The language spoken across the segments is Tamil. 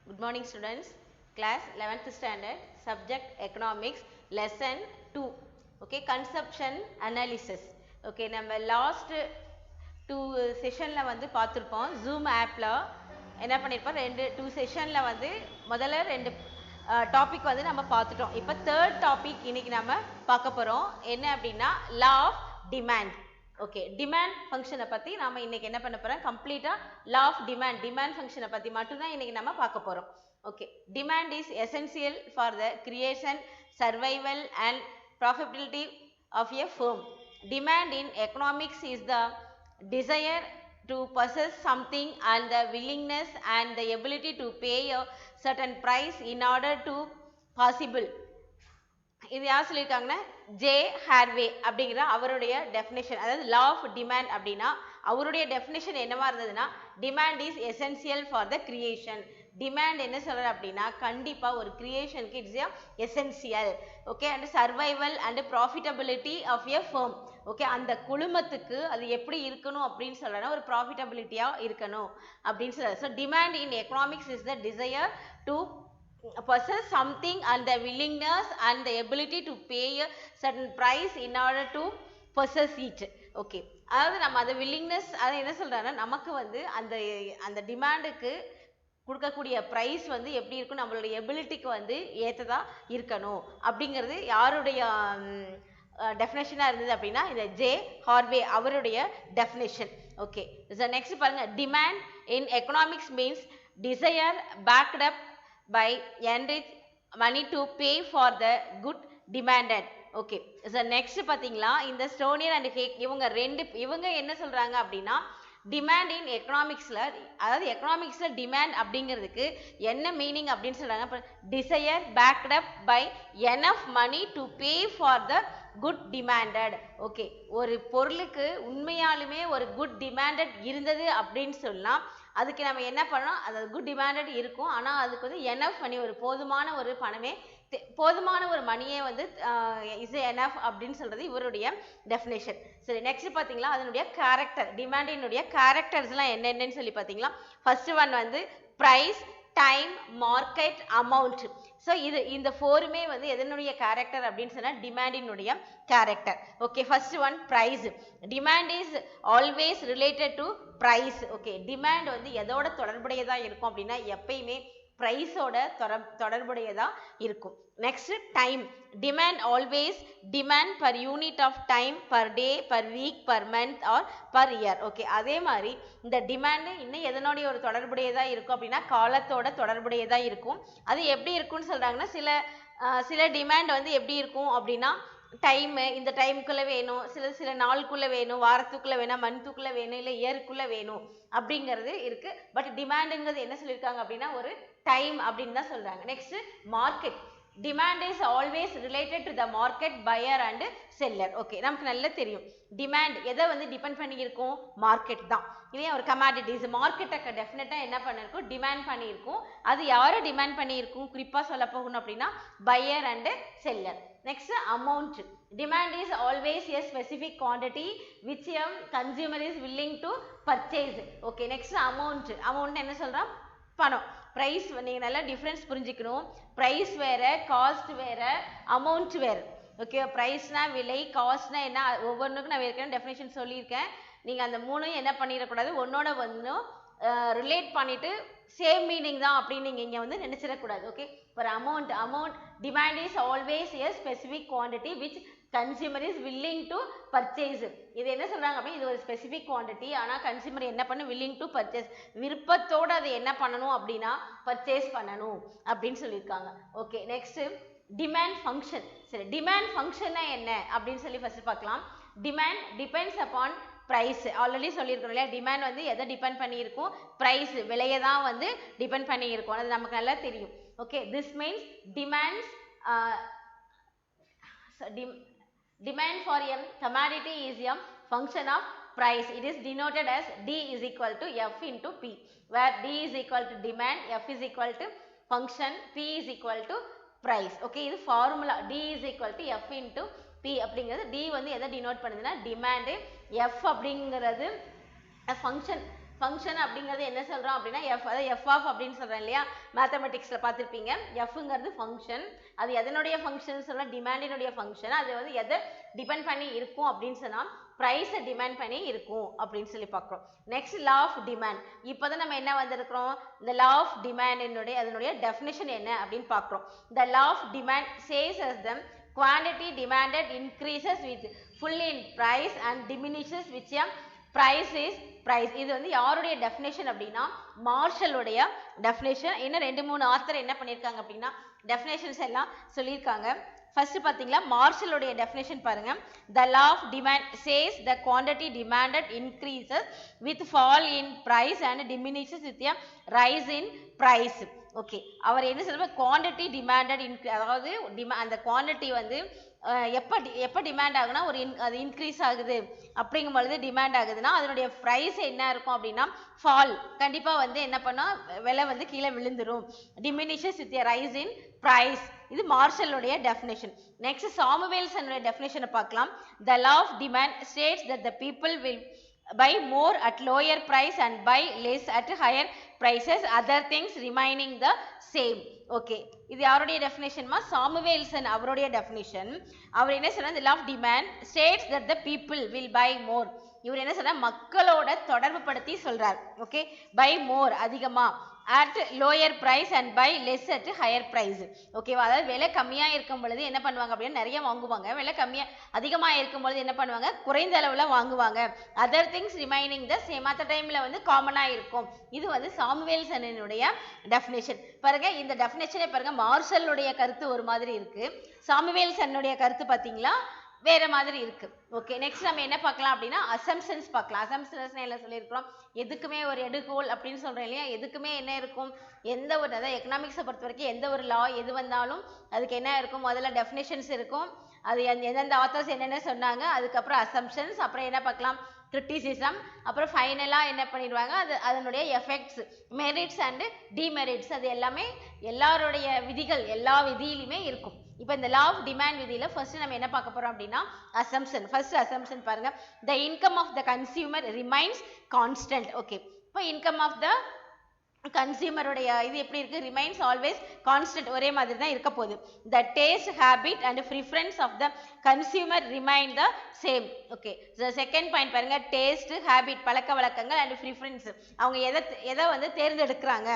Good morning students. Class 11th standard, subject economics, lesson 2. Okay, consumption analysis. Okay, நம்ம last 2 sessionல வந்து பார்த்திருப்போம். Zoom appல என்ன பண்ணிருப்போம், 2 sessionல வந்து முதல்ல 2 டாபிக் வந்து நம்ம பார்த்துட்டோம். இப்போ third டாபிக் இன்னைக்கு நம்ம பார்க்க போறோம். என்ன அப்படின்னா law of demand. Okay, demand ஃபங்க்ஷனை பற்றி நாம் இன்னைக்கு என்ன பண்ண போகிறோம், கம்ப்ளீட்டாக லா ஆஃப் டிமாண்ட் ஃபங்க்ஷனை பற்றி மட்டும்தான் இன்னைக்கு நம்ம பார்க்க போகிறோம். Okay, demand is essential for the creation, survival and profitability of a firm. Demand in economics is the desire to possess something and the willingness and the ability to pay a certain price in order to possible. இது யார் சொல்லியிருக்காங்கன்னா ஜே ஹார்வே அப்படிங்கிற அவருடைய டெஃபினேஷன். அதாவது லா ஆஃப் டிமாண்ட் அப்படின்னா அவருடைய டெஃபினேஷன் என்னவா இருந்ததுன்னா, demand is essential for the creation. Demand என்ன சொல்றாரு அப்படின்னா, கண்டிப்பா ஒரு கிரியேஷனுக்கு it's essential. Okay, and survival and profitability of a firm. Okay, அந்த குழுமத்துக்கு அது எப்படி இருக்கணும் அப்படின்னு சொல்றேன்னா, ஒரு ப்ராஃபிட்டபிலிட்டியா இருக்கணும் அப்படின்னு சொல்றாரு. So demand in economics is the desire to possess something and the willingness and the ability to pay a certain price in order to possess it. Okay, அதாவது நம்ம அந்த வில்லிங்னஸ், அதை என்ன சொல்றாங்கன்னா, நமக்கு வந்து அந்த டிமாண்டுக்கு கொடுக்கக்கூடிய ப்ரைஸ் வந்து எப்படி இருக்கும், நம்மளுடைய எபிலிட்டிக்கு வந்து ஏற்றதா இருக்கணும் அப்படிங்கிறது யாருடைய டெஃபினேஷனாக இருந்தது அப்படின்னா, இந்த ஜே ஹார்வே அவருடைய டெஃபினேஷன். ஓகே, நெக்ஸ்ட் பாருங்க, demand in economics means desire backed up by enrich money to pay for the good demanded. Okay, so next பார்த்தீங்களா, இந்த ஸ்டோனியர் அண்ட் ஹேக் இவங்க என்ன சொல்கிறாங்க அப்படின்னா, டிமாண்ட் இன் எக்கனாமிக்ஸில், அதாவது எக்கனாமிக்ஸில் டிமாண்ட் அப்படிங்கிறதுக்கு என்ன மீனிங் அப்படின்னு சொல்கிறாங்க, desire backed up by enough money to pay for the good demanded. Okay, ஒரு பொருளுக்கு உண்மையாலுமே ஒரு குட் டிமாண்டட் இருந்தது அப்படின்னு சொல்லலாம். அதுக்கு நம்ம என்ன பண்ணோம், அது குட் டிமாண்டட் இருக்கும், ஆனால் அதுக்கு வந்து எனஃப் மணி, ஒரு போதுமான ஒரு பணமே, போதுமான ஒரு மணியே வந்து இஸ் எனஃப் அப்படின்னு சொல்றது இவருடைய டெஃபினேஷன். சரி, நெக்ஸ்ட் பார்த்தீங்களா, அதனுடைய கேரக்டர், டிமாண்டினுடைய கேரக்டர்ஸ்லாம் என்னென்னு சொல்லி பார்த்தீங்களா, ஃபர்ஸ்ட் ஒன் வந்து price, time, market, amount. So இந்த ஃபோருமே வந்து எதனுடைய கேரக்டர் அப்படின்னு சொன்னால் டிமாண்டினுடைய character. Okay, first one price. Demand is always related to price. Okay, demand வந்து எதோட தொடர்புடையதாக இருக்கும் அப்படின்னா, எப்பயுமே ப்ரைஸோட தொடர்புடையதாக இருக்கும். Next time. Demand always demand per unit of time, per day, per week, per month or per year. Okay, அதே மாதிரி இந்த டிமாண்டு இன்னும் எதனுடைய ஒரு தொடர்புடையதாக இருக்கும் அப்படின்னா, காலத்தோட தொடர்புடையதாக இருக்கும். அது எப்படி இருக்குன்னு சொல்கிறாங்கன்னா, சில டிமாண்ட் வந்து எப்படி இருக்கும் அப்படின்னா, டைமு இந்த டைமுக்குள்ளே வேணும், சில நாளுக்குள்ளே வேணும், வாரத்துக்குள்ளே வேணும், மந்த்துக்குள்ளே வேணும், இல்லை இயருக்குள்ளே வேணும் அப்படிங்கிறது இருக்குது. பட் டிமாண்டுங்கிறது என்ன சொல்லியிருக்காங்க அப்படின்னா, ஒரு டைம் அப்படின்னு தான் சொல்கிறாங்க. Next market. Demand is always related to the market, pier and seller. Okay, நமக்கு நல்லா தெரியும் டிமாண்ட் எதை வந்து டிபெண்ட் பண்ணியிருக்கும், மார்க்கெட் தான். இதே ஒரு கமாடிட்டிஸ் மார்க்கெட்டை டெஃபினட்டாக என்ன பண்ணியிருக்கும், டிமாண்ட் பண்ணியிருக்கும். அது யாரை டிமாண்ட் பண்ணியிருக்கும், குறிப்பாக சொல்ல போகணும் அப்படின்னா pier and seller. Next amount. Demand is always a specific quantity which a consumer is willing to purchase. Okay, next amount. Amount என்ன சொல்கிறோம், பணம். ப்ரைஸ் நீங்கள் நல்லா டிஃப்ரென்ஸ் புரிஞ்சுக்கணும். ப்ரைஸ் வேறு, காஸ்ட் வேறு, அமௌண்ட் வேறு. ஓகே, ப்ரைஸ்னா விலை, காஸ்ட்னா என்ன, ஒவ்வொன்றுக்கும் நான் ஏற்கனவே டெஃபினேஷன் சொல்லியிருக்கேன். நீங்கள் அந்த மூணையும் என்ன பண்ணிடக்கூடாது, ஒன்னோட ஒன்றும் ரிலேட் பண்ணிவிட்டு சேம் மீனிங் தான் அப்படின்னு நீங்கள் இங்கே வந்து நினச்சிடக்கூடாது. Okay, for amount demand is always a specific quantity which consumer is willing to purchase. இது என்ன சொல்கிறாங்க அப்படின்னா, இது ஒரு ஸ்பெசிஃபிக் குவான்டிட்டி, ஆனால் கன்சியூமர் என்ன பண்ணணும், வில்லிங் டு பர்ச்சேஸ், விருப்பத்தோடு அதை என்ன பண்ணணும் அப்படின்னா பர்ச்சேஸ் பண்ணணும் அப்படின்னு சொல்லியிருக்காங்க. Okay, next demand function. சரி, டிமாண்ட் ஃபங்க்ஷன்னா என்ன அப்படின்னு சொல்லி ஃபர்ஸ்ட் பார்க்கலாம். Demand depends upon price. Already சொல்லியிருக்கோம் இல்லையா, டிமாண்ட் வந்து எதை டிபெண்ட் பண்ணியிருக்கும், ப்ரைஸ், விலையை தான் வந்து டிபெண்ட் பண்ணியிருக்கும். அது நமக்கு நல்லா தெரியும். Okay, this means demands demand for a commodity is a function of price. It is denoted as D is equal to F into P, where D is equal to demand, F is equal to function, P is equal to price. Okay, இது formula. D is equal to F into P அப்படிங்கிறது D வந்து எதை denote பண்ணுதுன்னா டிமாண்டு, F அப்படிங்கிறது ஃபங்க்ஷன் ஃபங்க்ஷன் அப்படிங்கிறது என்ன சொல்கிறோம் அப்படின்னா எஃப் ஆஃப் அப்படின்னு சொல்கிறேன் இல்லையா, மேத்தமெட்டிக்ஸில் பார்த்துருப்பீங்க. எஃப்ங்கிறது ஃபங்க்ஷன், அது எதனுடைய ஃபங்க்ஷன் சொல்ல, டிமாண்டினுடைய ஃபங்க்ஷன். அது வந்து எதை டிபெண்ட் பண்ணி இருக்கும் அப்படின்னு சொன்னால் ப்ரைஸை டிமாண்ட் பண்ணி இருக்கும் அப்படின்னு சொல்லி பார்க்குறோம். Next law of demand. இப்போ தான் நம்ம என்ன வந்திருக்கிறோம், இந்த லா ஆஃப் டிமாண்டினுடைய அதனுடைய டெஃபினேஷன் என்ன அப்படின்னு பார்க்குறோம். The law of demand says as the quantity demanded increases with full in price and diminishes with a price is price. இது வந்து யாருடைய டெஃபினேஷன் அப்படின்னா மார்ஷலுடைய டெஃபினேஷன். இன்னும் 2-3 ஆத்தர் என்ன பண்ணியிருக்காங்க அப்படின்னா டெஃபினேஷன்ஸ் எல்லாம் சொல்லியிருக்காங்க. ஃபர்ஸ்ட் பார்த்தீங்களா மார்ஷலுடைய டெஃபினேஷன் பாருங்க. The law of demand says the quantity demanded increases with fall in price and diminishes with a rise in price. Okay, அவர் என்ன சொல்லுவார், குவான்டிட்டி டிமாண்டட் அதாவது அந்த குவான்டிட்டி வந்து எப்போ டிமாண்ட் ஆகுனா அது இன்க்ரீஸ் ஆகுது அப்படிங்கும் பொழுது டிமாண்ட் ஆகுதுன்னா அதனுடைய ப்ரைஸ் என்ன இருக்கும் அப்படின்னா ஃபால், கண்டிப்பாக வந்து என்ன பண்ணால் விலை வந்து கீழே விழுந்துரும். Diminishes with rise in price. இது மார்ஷலுடைய டெஃபினேஷன். நெக்ஸ்ட் சாமுவேல்சனுடைய டெஃபினேஷனை பார்க்கலாம். The law of demand states that the people will buy more at lower price and buy less at higher prices, other things remaining the same. Okay, இது யாருடைய டெஃபினேஷன்? சாமுவேல்சன் அவருடைய டெஃபினேஷன். அவர் என்ன சொல்றாரு, the law of demand states that the people will buy more. இவர் என்ன சொல்றாரு, மக்களோட தொடர்பு படுத்தி சொல்றார். ஓகே, buy more அதிகமா, at lower price and buy less at higher price. ஓகேவா, அதாவது விலை கம்மியாக இருக்கும் பொழுது என்ன பண்ணுவாங்க அப்படின்னா நிறைய வாங்குவாங்க, விலை அதிகமாக இருக்கும் பொழுது என்ன பண்ணுவாங்க, குறைந்த அளவில் வாங்குவாங்க. Other things remaining the same, மற்ற டைமில் வந்து காமனாக இருக்கும். இது வந்து சாமுவேல்சனுடைய டெஃபினேஷன். பாருங்க, இந்த டெஃபினேஷனே பாருங்க மார்ஷலுடைய கருத்து ஒரு மாதிரி இருக்கு, சாமுவேல்சனுடைய கருத்து பார்த்தீங்களா வேற மாதிரி இருக்கு. ஓகே, நெக்ஸ்ட் நம்ம என்ன பார்க்கலாம் அப்படின்னா அசம்ப்ஷன்ஸ் பார்க்கலாம். அசம்ப்ஷன்ஸ் என்ன சொல்லியிருக்கிறோம், எதுக்குமே ஒரு எடுகோல் அப்படின்னு சொல்றோம் இல்லையா, எதுக்குமே என்ன இருக்கும், எந்த ஒரு அதாவது எக்கனாமிக்ஸை பொறுத்த வரைக்கும் எந்த ஒரு லா எது வந்தாலும் அதுக்கு என்ன இருக்கும், முதல்ல டெஃபினேஷன்ஸ் இருக்கும், அது எந்தெந்த ஆத்தர்ஸ் என்னென்ன சொன்னாங்க, அதுக்கப்புறம் அசம்ப்ஷன்ஸ், அப்புறம் என்ன பார்க்கலாம் கிரிட்டிசிசம், அப்புறம் ஃபைனலாக என்ன பண்ணிடுவாங்க அதனுடைய எஃபெக்ட்ஸ், மெரிட்ஸ் அண்ட் டிமெரிட்ஸ், அது எல்லாமே எல்லாருடைய விதிகள் எல்லா விதியிலுமே இருக்கும். இப்போ இந்த லா ஆஃப் டிமாண்ட் விதியில் ஃபர்ஸ்ட் நம்ம என்ன பார்க்க போறோம் அப்படின்னா அசம்ப்ஷன். ஃபர்ஸ்ட் அசம்ப்ஷன் பாருங்க, the income of the consumer remains constant. Okay, இப்போ இன்கம் ஆஃப் த கன்சியூமருடைய இது எப்படி இருக்கு, ரிமைன்ஸ் ஆல்வேஸ் கான்ஸ்டன்ட், ஒரே மாதிரி தான் இருக்க போகுது. The taste habit and preference of the consumer remain the same. Okay, second point பாருங்க, டேஸ்ட் ஹேபிட் பழக்க வழக்கங்கள் அண்ட் ப்ரிஃபரன்ஸ், அவங்க எதை வந்து தேர்ந்தெடுக்கிறாங்க,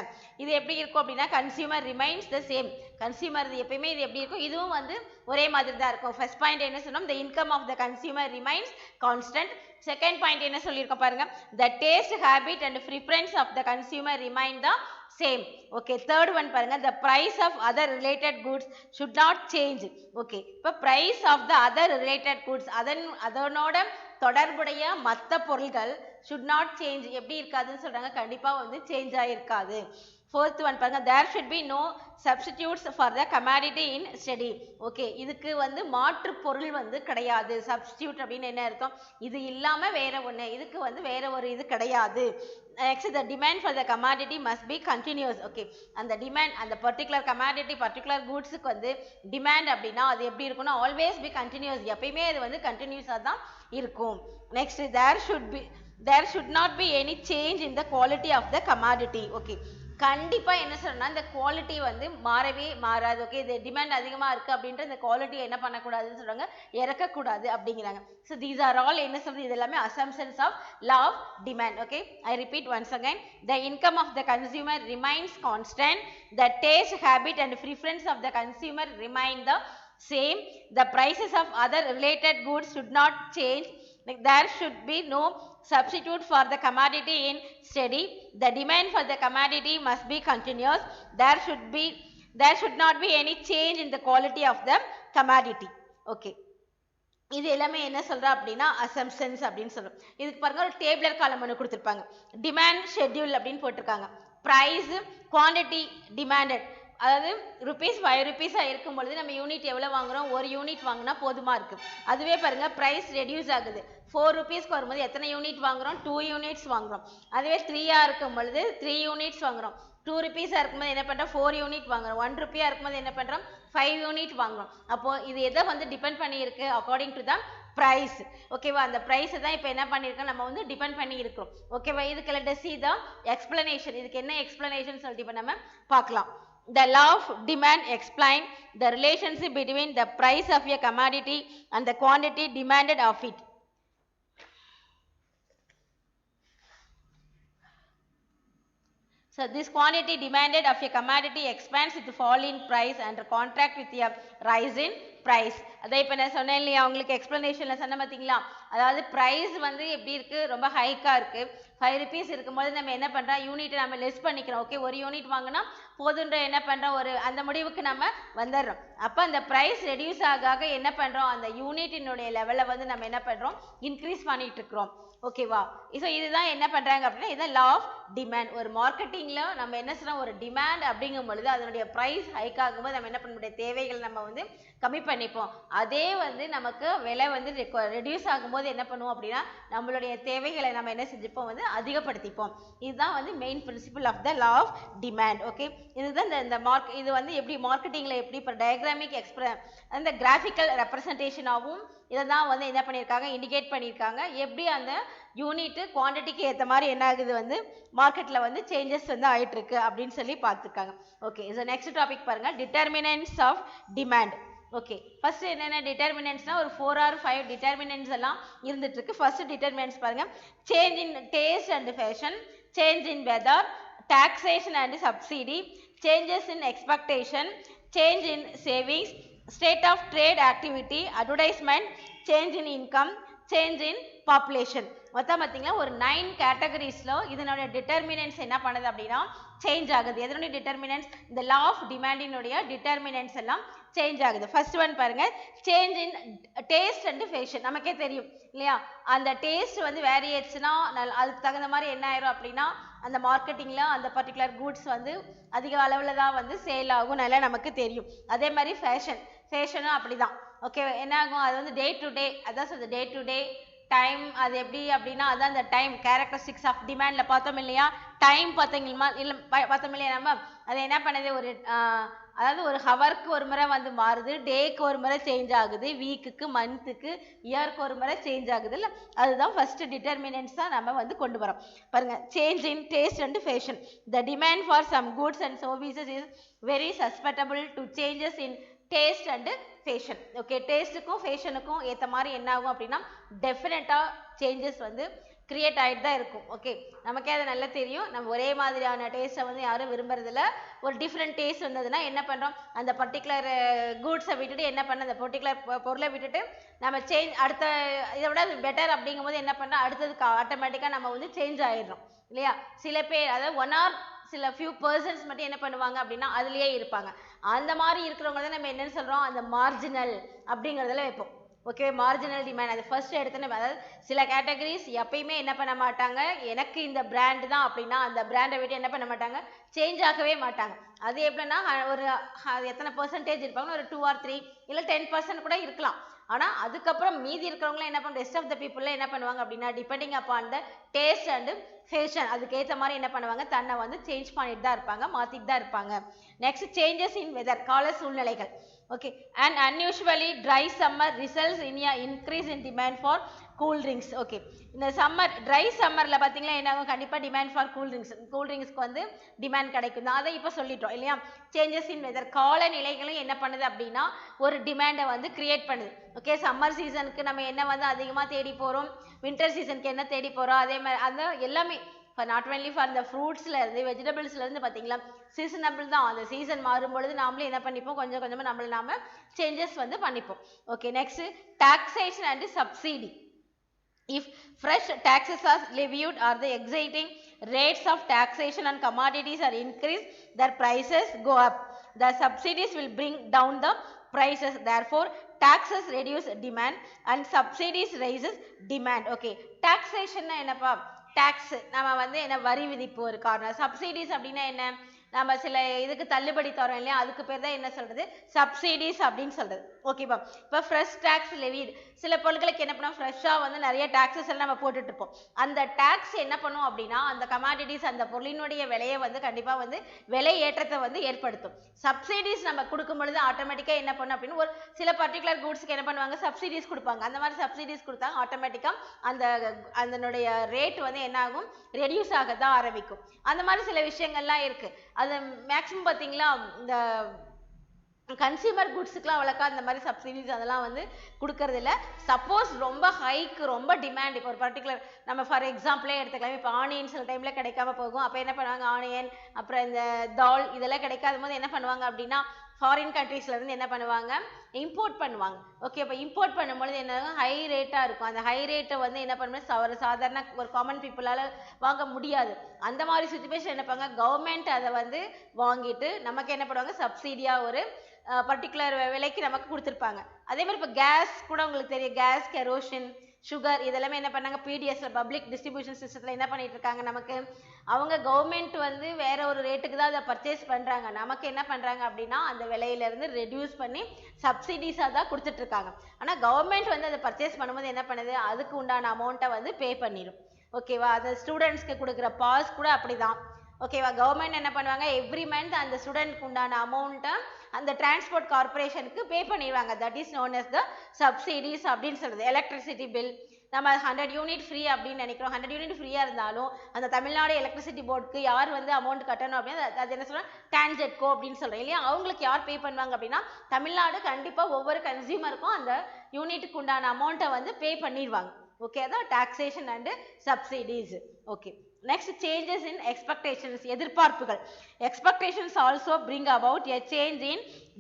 இது எப்படி இருக்கும் அப்படின்னா consumer remains the same. Consumer எப்பயுமே இது எப்படி இருக்கும், இதுவும் வந்து ஒரே மாதிரி தான் இருக்கும். ஃபர்ஸ்ட் பாயிண்ட் என்ன சொன்னோம், the income of the consumer remains constant. Second point என்ன சொல்லியிருக்கோம் பாருங்க, the taste habit and preference of the consumer remain the same. Okay, third one பாருங்க, the price of other related goods should not change. Okay, இப்போ price of the other related goods அதனோட தொடர்புடைய மற்ற பொருள்கள் ஷுட் நாட் சேஞ்ச், எப்படி இருக்காதுன்னு சொல்றாங்க, கண்டிப்பா வந்து சேஞ்ச் ஆயிருக்காது. ஃபோர்த் ஒன் பாருங்க, there should be no substitutes for the commodity in study. Okay, இதுக்கு வந்து மாற்று பொருள் வந்து கிடையாது. சப்ஸ்டிடியூட் அப்படின்னு என்ன அர்த்தம், இது இல்லாம வேற ஒன்று, இதுக்கு வந்து வேற ஒரு இது கிடையாது. Next, the demand for the commodity must be continuous. Okay, அந்த டிமாண்ட் அந்த பர்டிகுலர் கமாடிட்டி பர்டிகுலர் குட்ஸுக்கு வந்து டிமாண்ட் அப்படின்னா அது எப்படி இருக்கும்னா ஆல்வேஸ் பி கண்டினியூஸ், எப்பயுமே அது வந்து கண்டினியூஸாக தான் இருக்கும். Next, there should not be any change in the quality of the commodity. Okay, கண்டிப்பா என்ன சொல்றேன்னா இந்த குவாலிட்டி வந்து மாறவே மாறாது. ஓகே, இது டிமாண்ட் அதிகமா இருக்கு அப்படின்ற இந்த குவாலிட்டியை என்ன பண்ணக்கூடாதுன்னு சொல்றாங்க, இறக்கக்கூடாது அப்படிங்கிறாங்க. ஸோ தீஸ் ஆர் ஆல் என்ன சொல்றது, இது எல்லாமே assumptions of law of demand. Okay, I repeat once again, the income of the consumer remains constant, the taste habit and preference of the consumer remain the same, the prices of other related goods should not change, there should be no substitute for the commodity in study, the demand for the commodity must be continuous, there should not be any change in the quality of the commodity. Okay, இது எல்லாமே என்ன சொல்றா அப்படின்னா அசம்ப்ஷன்ஸ் அப்படின்னு சொல்றோம். இதுக்கு பாருங்க ஒரு டேபிளர் காலம் ஒன்று கொடுத்துருப்பாங்க, டிமாண்ட் ஷெட்யூல் அப்படின்னு போட்டிருக்காங்க. பிரைஸ், குவான்டிட்டி, டிமாண்டட், அதாவது ருபீஸ் 5 ரூபீஸாக இருக்கும் பொழுது நம்ம யூனிட் எவ்வளோ வாங்குறோம், ஒரு யூனிட் வாங்கினா போதுமா இருக்கு. அதுவே பாருங்க ப்ரைஸ் ரெடியூஸ் ஆகுது, 4 ரூபீஸ்க்கு வரும்போது எத்தனை யூனிட் வாங்குறோம், 2 யூனிட்ஸ் வாங்குறோம். அதுவே 3 இருக்கும் பொழுது 3 யூனிட்ஸ் வாங்குறோம். 2 ரூபீஸாக இருக்கும்போது என்ன பண்ணுறோம், 4 யூனிட் வாங்குறோம். 1 ரூபியாக இருக்கும்போது என்ன பண்ணுறோம், 5 யூனிட் வாங்குறோம். அப்போ இது எதை வந்து டிபெண்ட் பண்ணி இருக்கு, அக்கார்டிங் டு த price. ஓகேவா, அந்த price தான் இப்போ என்ன பண்ணியிருக்கோம், நம்ம வந்து டிபெண்ட் பண்ணி இருக்கிறோம். ஓகேவா, இதுக்கு let us see the explanation. இதுக்கு என்ன explanation சொல்லிட்டு இப்போ நம்ம பார்க்கலாம். The law of demand explain the relationship between the price of a commodity and the quantity demanded of it. So this quantity demanded of a commodity expands with fall in price and contract with a rise in price. அதை இப்போ நான் சொன்னேன் இல்லையா, உங்களுக்கு எக்ஸ்பிளனேஷனில் சொன்ன பார்த்தீங்களா, அதாவது ப்ரைஸ் வந்து எப்படி இருக்குது, ரொம்ப ஹைக்காக இருக்குது. 5 rupees இருக்கும்போது நம்ம என்ன பண்ணுறோம், யூனிட்டை நம்ம லெஸ் பண்ணிக்கிறோம். ஓகே, ஒரு யூனிட் வாங்கினா போதுன்ற என்ன பண்ணுறோம், ஒரு அந்த முடிவுக்கு நம்ம வந்துடுறோம். அப்போ அந்த ப்ரைஸ் ரெடியூஸ் ஆக என்ன பண்ணுறோம், அந்த யூனிட்டினுடைய லெவலை வந்து நம்ம என்ன பண்ணுறோம், இன்க்ரீஸ் பண்ணிட்டு இருக்கிறோம். ஓகேவா, ஸோ இதுதான் என்ன பண்ணுறாங்க அப்படின்னா, இதுதான் லா ஆஃப் டிமாண்ட். ஒரு மார்க்கெட்டிங்கில் நம்ம என்ன சொல்கிறோம், ஒரு டிமாண்ட் அப்படிங்கும் பொழுது அதனுடைய ப்ரைஸ் ஹைக் ஆகும்போது நம்ம என்ன பண்ண முடியும், தேவைகள் நம்ம வந்து கம்மி பண்ணிப்போம். அதே வந்து நமக்கு விலை வந்து ரெடியூஸ் ஆகும்போது என்ன பண்ணுவோம் அப்படின்னா, நம்மளுடைய தேவைகளை நம்ம என்ன செஞ்சுப்போம், வந்து அதிகப்படுத்திப்போம். இதுதான் வந்து main principle of the law of demand. Okay, இதுதான் இந்த இது வந்து எப்படி மார்க்கெட்டிங்கில் எப்படி இப்போ டயக்ராமிக் அந்த கிராஃபிக்கல் ரெப்ரசன்டேஷனாகவும் இதை தான் வந்து என்ன பண்ணியிருக்காங்க, இண்டிகேட் பண்ணியிருக்காங்க. எப்படி அந்த யூனிட்டு குவான்டிட்டிக்கு ஏற்ற மாதிரி என்ன ஆகுது, வந்து மார்க்கெட்டில் வந்து சேஞ்சஸ் வந்து ஆகிட்டுருக்கு அப்படின்னு சொல்லி பார்த்துருக்காங்க. ஓகே, ஸோ நெக்ஸ்ட் டாபிக் பாருங்கள், determinants of demand. Okay, first என்னென்ன டிட்டர்மினன்ட்ஸ்னா ஒரு 4 or 5 டிட்டர்மினன்ட்ஸ் எல்லாம் இருந்துட்டு இருக்கு. ஃபர்ஸ்ட் டிட்டர்மினன்ட்ஸ் பாருங்க, change in taste and fashion, change in weather, taxation and subsidy, changes in expectation, change in savings, state of trade activity, advertisement, change in income, change in population. மொத்தம் பார்த்தீங்கன்னா ஒரு 9 கேட்டகரிஸ்ல இதனுடைய டிட்டர்மினன்ட்ஸ் என்ன பண்ணுது அப்படின்னா சேஞ்ச் ஆகுது. எதனுடைய டிட்டர்மினன்ட்ஸ், இந்த லா ஆஃப் டிமாண்டினுடைய டிட்டர்மினன்ட்ஸ் எல்லாம் சேஞ்ச் ஆகுது. ஃபர்ஸ்ட் ஒன் பாருங்க, change in taste and fashion. நமக்கே தெரியும் இல்லையா, அந்த டேஸ்ட் வந்து வேரியேட்ஸ்னா அதுக்கு தகுந்த மாதிரி என்ன ஆயிரும் அப்படின்னா, அந்த மார்க்கெட்டிங்கில் அந்த பர்டிகுலர் கூட்ஸ் வந்து அதிக அளவில் தான் வந்து சேல் ஆகும், நல்லா நமக்கு தெரியும். அதே மாதிரி ஃபேஷனும் அப்படிதான். ஓகே, என்ன ஆகும், அது வந்து டே டு டே, அதான் சொல்றது டே டு டே டைம். அது எப்படி அப்படின்னா, அதான் அந்த டைம் கேரக்டரிஸ்டிக்ஸ் ஆஃப் டிமாண்டில் பார்த்தோம் இல்லையா, டைம் பார்த்தீங்களா, இல்லை பார்த்தோம் இல்லையா, நம்ம அதை என்ன பண்ணுது, ஒரு அதாவது ஒரு ஹவருக்கு ஒரு முறை வந்து மாறுது, டேக்கு ஒரு முறை சேஞ்ச் ஆகுது, வீக்குக்கு, மந்த்துக்கு, இயருக்கு ஒரு முறை சேஞ்ச் ஆகுது இல்லை. அதுதான் ஃபர்ஸ்ட் டிட்டர்மினன்ட்ஸ் தான் நம்ம வந்து கொண்டு வரோம். பாருங்க, change in taste and fashion. The demand for some goods and services is very susceptible to changes in taste and fashion. Okay, டேஸ்ட்டுக்கும் ஃபேஷனுக்கும் ஏற்ற மாதிரி என்ன ஆகும் அப்படின்னா, டெஃபினட்டாக சேஞ்சஸ் வந்து கிரியேட் ஆகிட்டு தான் இருக்கும். ஓகே, நமக்கே அது நல்லா தெரியும். நம்ம ஒரே மாதிரியான டேஸ்ட்டை வந்து யாரும் விரும்புறதில்ல. ஒரு டிஃப்ரெண்ட் டேஸ்ட் வந்ததுன்னா என்ன பண்ணுறோம், அந்த பர்டிகுலர் கூட்ஸை விட்டுட்டு என்ன பண்ண, அந்த பர்டிகுலர் பொருளை விட்டுட்டு நம்ம அடுத்த இதை விட பெட்டர் அப்படிங்கும்போது என்ன பண்ணோம், அடுத்ததுக்கு ஆட்டோமேட்டிக்காக நம்ம வந்து சேஞ்ச் ஆகிடுறோம் இல்லையா. சில பேர் அதாவது சில ஃபியூ பர்சன்ஸ் மட்டும் என்ன பண்ணுவாங்க அப்படின்னா அதுலேயே இருப்பாங்க. அந்த மாதிரி இருக்கிறவங்க தான் நம்ம என்னன்னு சொல்கிறோம், அந்த மார்ஜினல் அப்படிங்கிறதுல வைப்போம். ஓகே, மார்ஜினல் டிமாண்ட் அது ஃபர்ஸ்ட் எடுத்துன்னு, அதாவது சில கேட்டகரிஸ் எப்பயுமே என்ன பண்ண மாட்டாங்க, எனக்கு இந்த பிராண்டு தான் அப்படின்னா அந்த பிராண்டை விட்டு என்ன பண்ண மாட்டாங்க, சேஞ்ச் ஆகவே மாட்டாங்க. அது எப்படின்னா ஒரு எத்தனை பர்சன்டேஜ் இருப்பாங்கன்னா ஒரு 2 or 3 இல்லை 10% கூட இருக்கலாம். ஆனால் அதுக்கப்புறம் மீதி இருக்கிறவங்களும் என்ன பண்ணுற, ரெஸ்ட் ஆஃப் த பீப்புளில் என்ன பண்ணுவாங்க அப்படின்னா, depending upon the taste and fashion, அதுக்கேற்ற மாதிரி என்ன பண்ணுவாங்க, தன்னை வந்து சேஞ்ச் பண்ணிட்டு தான் இருப்பாங்க, மாற்றிட்டு தான் இருப்பாங்க. நெக்ஸ்ட், சேஞ்சஸ் இன் வெதர், கால சூழ்நிலைகள். Okay, and unusually dry summer results in a increase in demand for cool drinks. Okay, இந்த சம்மர் ட்ரை சம்மரில் பார்த்தீங்கன்னா என்ன ஆகும், கண்டிப்பாக டிமாண்ட் ஃபார் கூல் ட்ரிங்க்ஸ்க்கு வந்து டிமாண்ட் கிடைக்கும் தான். அதை இப்போ சொல்லிட்டோம் இல்லையா. சேஞ்சஸ் இன் வெதர், காலநிலைகளும் என்ன பண்ணுது அப்படின்னா ஒரு டிமாண்டை வந்து கிரியேட் பண்ணுது. ஓகே, சம்மர் சீசனுக்கு நம்ம என்ன வந்து அதிகமாக தேடி போகிறோம், வின்டர் சீசனுக்கு என்ன தேடி போகிறோம், அதே மாதிரி அந்த எல்லாமே நாட் ஒன்லி ஃபார் இந்த ஃப்ரூட்ஸ்லேருந்து வெஜிடபிள்ஸ்லேருந்து பார்த்தீங்களா சீசனபிள் தான். அந்த சீசன் மாறும்பொழுது நாமளே என்ன பண்ணிப்போம், கொஞ்சம் கொஞ்சமாக நாம சேஞ்சஸ் வந்து பண்ணிப்போம். Okay, next, taxation and subsidy. If fresh taxes are levied or the existing rates of taxation on commodities are increased, their prices go up. The subsidies will bring down the prices. Therefore, taxes reduce demand and subsidies raises demand. Okay, taxation na enna pa, tax நம்ம வந்து என்ன வரி விதிப்பு ஒரு காரணம். சப்சிடிஸ் அப்படின்னா என்ன, நம்ம சில இதுக்கு தள்ளுபடி தரோம் இல்லையா, அதுக்கு பேர் தான் என்ன சொல்றது, சப்சிடிஸ் அப்படின்னு சொல்றது. ஓகேவா. இப்போ ஃப்ரெஷ் டாக்ஸ் லெவிட், சில பொருட்களுக்கு என்ன பண்ணுவோம், ஃப்ரெஷ்ஷாக வந்து நிறைய டாக்ஸஸ் எல்லாம் நம்ம போட்டுட்டு இருப்போம். அந்த டாக்ஸ் என்ன பண்ணும் அப்படின்னா அந்த கமாடிட்டிஸ் அந்த பொருளினுடைய விலையை வந்து கண்டிப்பாக வந்து விலை ஏற்றத்தை வந்து ஏற்படுத்தும். சப்சிடிஸ் நம்ம கொடுக்கும் பொழுது ஆட்டோமேட்டிக்காக என்ன பண்ணும் அப்படின்னு ஒரு சில பர்டிகுலர் கூட்ஸ்க்கு என்ன பண்ணுவாங்க, சப்சிடிஸ் கொடுப்பாங்க. அந்த மாதிரி சப்சிடிஸ் கொடுத்தாங்க ஆட்டோமேட்டிக்காக அதனுடைய ரேட் வந்து என்ன ஆகும், ரெடியூஸ் ஆக தான் ஆரம்பிக்கும். அந்த மாதிரி சில விஷயங்கள்லாம் இருக்கு. அது மேக்ஸிமம் பார்த்தீங்களா இந்த கன்சியூமர் குட்ஸுக்குலாம் அவ்வளோக்கா அந்த மாதிரி சப்சிடிஸ் அதெல்லாம் வந்து கொடுக்கறது இல்லை. சப்போஸ் ரொம்ப ஹைக்கு ரொம்ப டிமாண்ட், இப்போ ஒரு பர்டிகுலர் நம்ம ஃபார் எக்ஸாம்பிளே எடுத்துக்கலாம். இப்போ ஆனியன் சில டைமில் கிடைக்காம போகும். அப்போ என்ன பண்ணுவாங்க, ஆனியன் அப்புறம் இந்த தால் இதெல்லாம் கிடைக்காத போது என்ன பண்ணுவாங்க அப்படின்னா ஃபாரின் கண்ட்ரீஸ்லேருந்து என்ன பண்ணுவாங்க, இம்போர்ட் பண்ணுவாங்க. ஓகே, இப்போ இம்போர்ட் பண்ணும்பொழுது என்ன ஹை ரேட்டாக இருக்கும். அந்த ஹை ரேட்டை வந்து என்ன பண்ணுவோம், ஒரு சாதாரண ஒரு காமன் பீப்புளால் வாங்க முடியாது. அந்த மாதிரி சுச்சுவேஷன் என்ன பண்ணுவாங்க, கவர்மெண்ட் அதை வந்து வாங்கிட்டு நமக்கு என்ன பண்ணுவாங்க, சப்சிடியாக ஒரு பர்டிகுலர் விலைக்கு நமக்கு கொடுத்துருப்பாங்க. அதே மாதிரி இப்போ கேஸ் கூட உங்களுக்கு தெரியும், கேஸ், கெரோசின், சுகர் இதெல்லாமே என்ன பண்ணாங்க, பிடிஎஸ்ல பப்ளிக் டிஸ்ட்ரிபியூஷன் சிஸ்டத்தில் என்ன பண்ணிட்டு இருக்காங்க, நமக்கு அவங்க கவர்மெண்ட் வந்து வேற ஒரு ரேட்டுக்கு தான் அதை பர்ச்சேஸ் பண்ணுறாங்க. நமக்கு என்ன பண்ணுறாங்க அப்படின்னா அந்த விலையிலேருந்து ரெடியூஸ் பண்ணி சப்சிடிஸாக தான் கொடுத்துட்டு இருக்காங்க. ஆனால் கவர்மெண்ட் வந்து அதை பர்ச்சேஸ் பண்ணும்போது என்ன பண்ணுது, அதுக்கு உண்டான அமௌண்ட்டை வந்து பே பண்ணிடும். ஓகேவா. அந்த ஸ்டூடெண்ட்ஸ்க்கு கொடுக்குற பாஸ் கூட அப்படிதான். ஓகேவா. கவர்மெண்ட் என்ன பண்ணுவாங்க, எவ்ரி மந்த் அந்த ஸ்டூடெண்ட்க்கு உண்டான அமௌண்ட்டை அந்த டிரான்ஸ்போர்ட் கார்பரேஷனுக்கு பே பண்ணிடுவாங்க. That is known as the subsidies அப்படின்னு சொல்றது. எலக்ட்ரிசிட்டி பில் நம்ம 100 யூனிட் ஃப்ரீ அப்படின்னு நினைக்கிறோம். 100 யூனிட் ஃப்ரீயாக இருந்தாலும் அந்த தமிழ்நாடு எலக்ட்ரிசிட்டி போர்டுக்கு யார் வந்து அமௌண்ட் கட்டணும் அப்படின்னா அது என்ன சொல்கிறோம், டான்ஜெட்கோ அப்படின்னு சொல்கிறேன் இல்லையா. அவங்களுக்கு யார் பே பண்ணுவாங்க அப்படின்னா தமிழ்நாடு கண்டிப்பாக ஒவ்வொரு கன்சியூமருக்கும் அந்த யூனிட்டுக்கு உண்டான அமௌண்ட்டை வந்து பே பண்ணிடுவாங்க. ஓகே, அதான் taxation and subsidies. Okay, next changes in expectations, எதிர்பார்ப்புகள். expectations also bring about a change in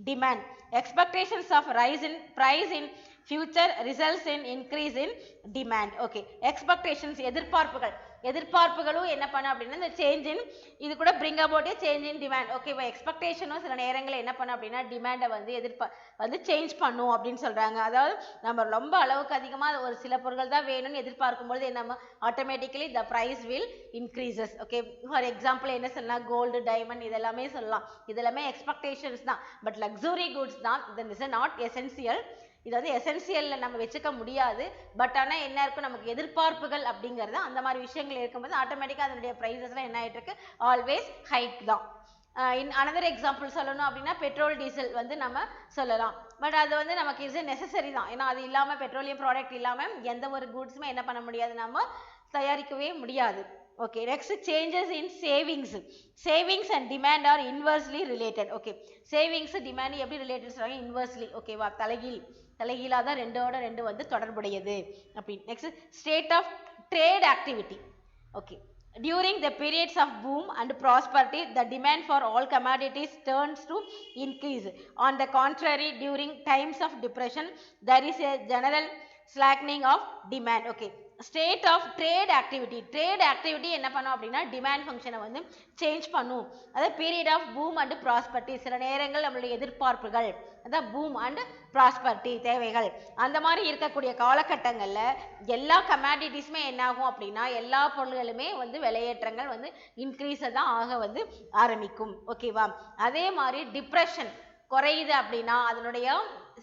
demand. expectations of rise in price in future results in increase in demand. okay, expectations எதிர்பார்ப்புகள். எதிர்பார்ப்புகளும் என்ன பண்ண அப்படின்னா இந்த சேஞ்ச் இன் இது கூட bring about a change in demand. Okay, இப்போ எக்ஸ்பெக்டேஷனும் சில நேரங்களில் என்ன பண்ண அப்படின்னா டிமாண்டை வந்து சேஞ்ச் பண்ணும் அப்படின்னு சொல்றாங்க. அதாவது நம்ம ரொம்ப அளவுக்கு அதிகமாக ஒரு சில பொருட்கள் தான் வேணும்னு எதிர்பார்க்கும் பொழுது என்ன automatically the price will increases. Okay, for example என்ன சொல்லலாம், கோல்டு, டைமண்ட் இதெல்லாமே சொல்லலாம். இதெல்லாமே எக்ஸ்பெக்டேஷன்ஸ் தான். பட் லக்ஸுரி குட்ஸ் தான். இது இஸ் நாட் எசென்சியல். இது வந்து எசென்சியலில் நம்ம வச்சுக்க முடியாது. பட் ஆனால் என்ன இருக்கும், நமக்கு எதிர்பார்ப்புகள் அப்படிங்கிறது அந்த மாதிரி விஷயங்கள் இருக்கும்போது ஆட்டோமேட்டிக்காக அதனுடைய ப்ரைஸஸ்லாம் என்ன ஆகிட்டு இருக்கு, ஆல்வேஸ் ஹைக் தான். இன் அனதர் எக்ஸாம்பிள் சொல்லணும் அப்படின்னா பெட்ரோல், டீசல் வந்து நம்ம சொல்லலாம். பட் அது வந்து நமக்கு இஸ் நெசசரி தான். ஏன்னா அது இல்லாமல் பெட்ரோலியம் ப்ராடக்ட் இல்லாமல் எந்த ஒரு குட்ஸுமே என்ன பண்ண முடியாது, நம்ம தயாரிக்கவே முடியாது. Okay, next changes in savings. Savings and demand are inversely related. Okay, savings demand எப்படி related சொல்றாங்க, inversely. Okay வா, தலைகீழா தான் ரெண்டோட ரெண்டு வந்து தொடர்புடையது அப்படி. next state of trade activity. Okay, during the periods of boom and prosperity the demand for all commodities turns to increase. On the contrary, during times of depression there is a general slackening of demand. Okay, state of trade activity. Trade activity என்ன பண்ணும் அப்படின்னா டிமாண்ட் ஃபங்க்ஷனை வந்து சேஞ்ச் பண்ணும். அதாவது period of boom and prosperity, சில நேரங்கள் நம்மளுடைய எதிர்பார்ப்புகள் அதான் பூம் அண்ட் ப்ராஸ்பர்ட்டி தேவைகள் அந்த மாதிரி இருக்கக்கூடிய காலகட்டங்களில் எல்லா கமாடிட்டிஸுமே என்ன ஆகும் அப்படின்னா எல்லா பொருள்களுமே வந்து விலையேற்றங்கள் வந்து இன்க்ரீஸை தான் ஆக வந்து ஆரம்பிக்கும். ஓகேவா. அதே மாதிரி டிப்ரெஷன் குறையுது அப்படின்னா அதனுடைய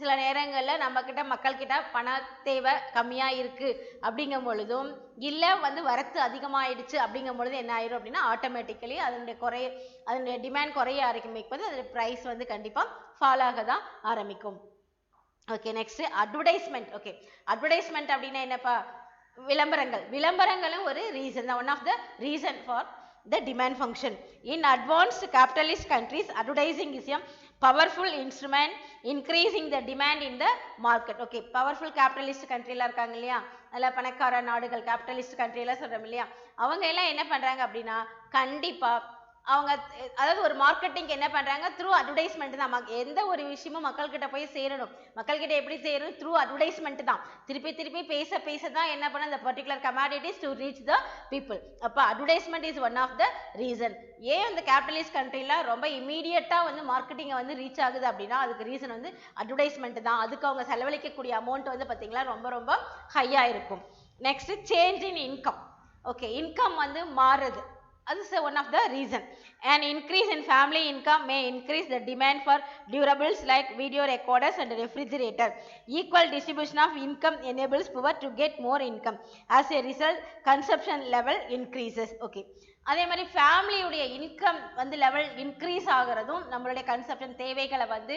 சில நேரங்களில் நம்மக்கிட்ட மக்கள்கிட்ட பண தேவை கம்மியாக இருக்குது அப்படிங்கும் பொழுதும் இல்லை வந்து வரத்து அதிகமாகிடுச்சு அப்படிங்கும் பொழுது என்ன ஆயிரும் அப்படின்னா ஆட்டோமேட்டிக்கலி அதனுடைய டிமாண்ட் குறைய ஆரம்பிக்கும் போது அதோட ப்ரைஸ் வந்து கண்டிப்பாக ஃபால் ஆக தான் ஆரம்பிக்கும். Okay, next advertisement. Okay, advertisement அப்படின்னா என்னப்பா, விளம்பரங்களும் ஒரு ரீசன் தான். One of the reason for the demand function. In advanced capitalist countries advertising is a powerful instrument increasing the demand in the market. Okay, powerful capitalist country la irukanga illaya, alla panakara nadugal capitalist country la சொல்றோம் இல்லையா, அவங்க எல்லாம் என்ன பண்றாங்க அப்படின்னா கண்டிப்பா அவங்க அதாவது ஒரு மார்க்கெட்டிங் என்ன பண்றாங்க, த்ரூ அட்வர்டைஸ்மெண்ட் தான். எந்த ஒரு விஷயமும் மக்கள்கிட்ட போய் சேரணும். மக்கள்கிட்ட எப்படி சேரணும், த்ரூ அட்வர்டைஸ்மெண்ட் தான். திருப்பி பேச தான் என்ன பண்ண அந்த particular commodities to reach the people. அப்போ advertisement is one of the reason. ஏன் அந்த கேபிட்டலிஸ்ட் கண்ட்ரியில் ரொம்ப இமீடியட்டாக வந்து மார்க்கெட்டிங்கை வந்து ரீச் ஆகுது அப்படின்னா அதுக்கு ரீசன் வந்து அட்வர்டைஸ்மெண்ட் தான். அதுக்கு அவங்க செலவழிக்கக்கூடிய அமௌண்ட் வந்து பார்த்தீங்களா ரொம்ப ஹையாக இருக்கும். Next change in income. Okay, income வந்து மாறுது. That is one of the reason. An increase in family income may increase the demand for durables like video recorders and refrigerator. Equal distribution of income enables poor to get more income. As a result, consumption level increases. Okay. அதே மாதிரி ஃபேமிலியுடைய இன்கம் வந்து லெவல் இன்க்ரீஸ் ஆகிறதும் நம்மளுடைய கன்சப்ஷன் தேவைகளை வந்து